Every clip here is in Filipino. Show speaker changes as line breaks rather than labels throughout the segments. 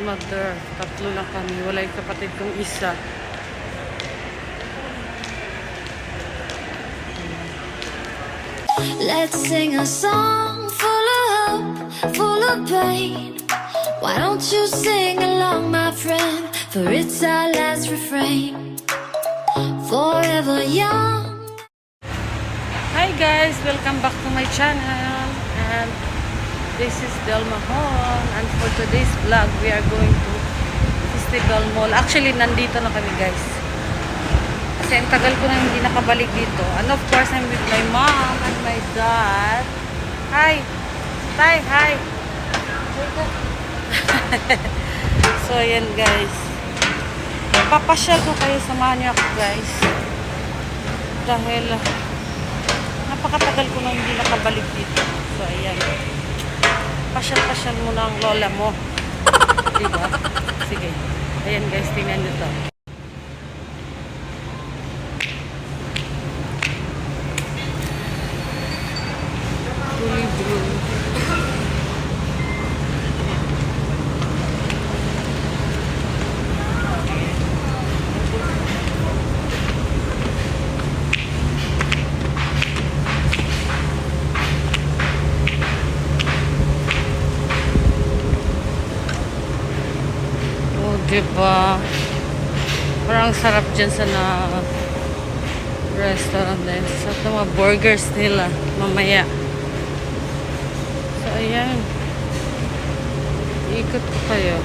Mother, tatlo lang kami. Wala yung kapatid kong isa.
Let's sing a song full of hope, full of pain. Why don't you sing along, my friend? For it's our last refrain. Forever young.
Hi guys, welcome back to my channel. And this is Delma home. And for today's vlog, we are going to Festival Mall. Actually, nandito na kami guys. Kasi ang tagal ko na hindi nakabalik dito. And of course, I'm with my mom and my dad. Hi! Tay, hi! So, ayan guys. Papasyal ko kayo. Samahan niyo ako guys. Dahil napakatagal ko na hindi nakabalik dito. So, ayan. Pasyal-pasyal mo na ang lola mo. Diba? Sige. Ayan guys, tingnan nyo to. Diba? Parang sarap dyan sa restaurant din. Sa mga burgers nila mamaya. So, ayan. Ikot ko kayo.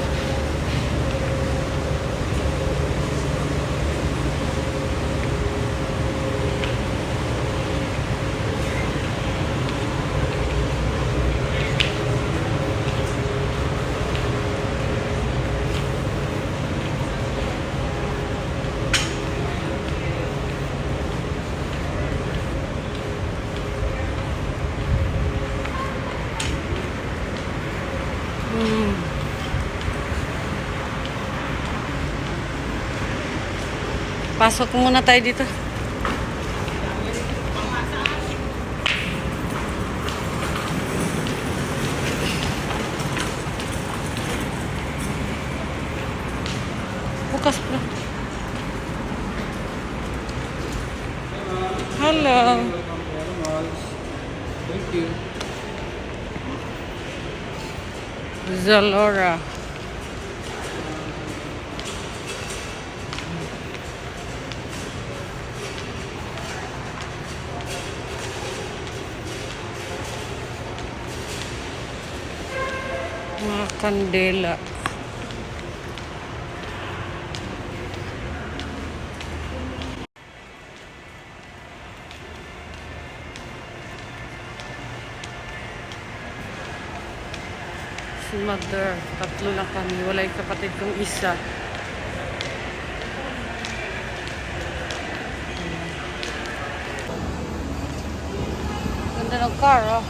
Pasok muna tayo dito. Bukas pa. Hello.
Thank you.
Zalora. Mga kandela. Si Mother, tatlo lang kami. Wala yung kapatid kong isa. Ganda ng car, oh.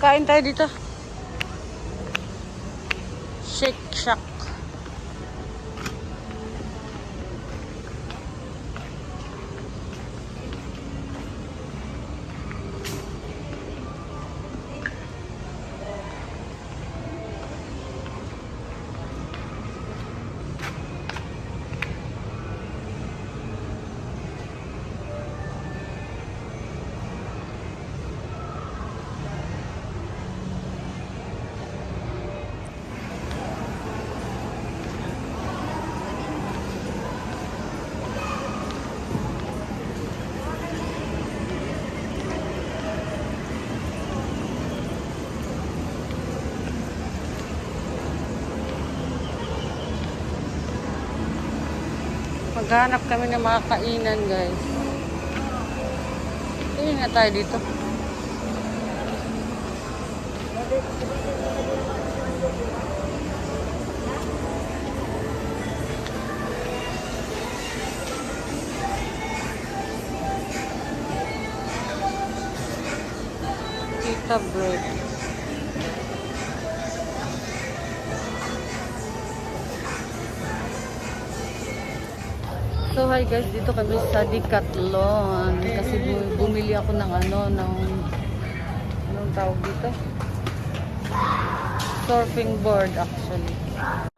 Kain tayo dito. Shake Shack. Maghanap kami ng mga kainan, guys. Tingin nga tayo dito. Pita bread. So hi guys, dito kami sa Decathlon kasi bumili ako ng anong tawag dito? Surfing board actually.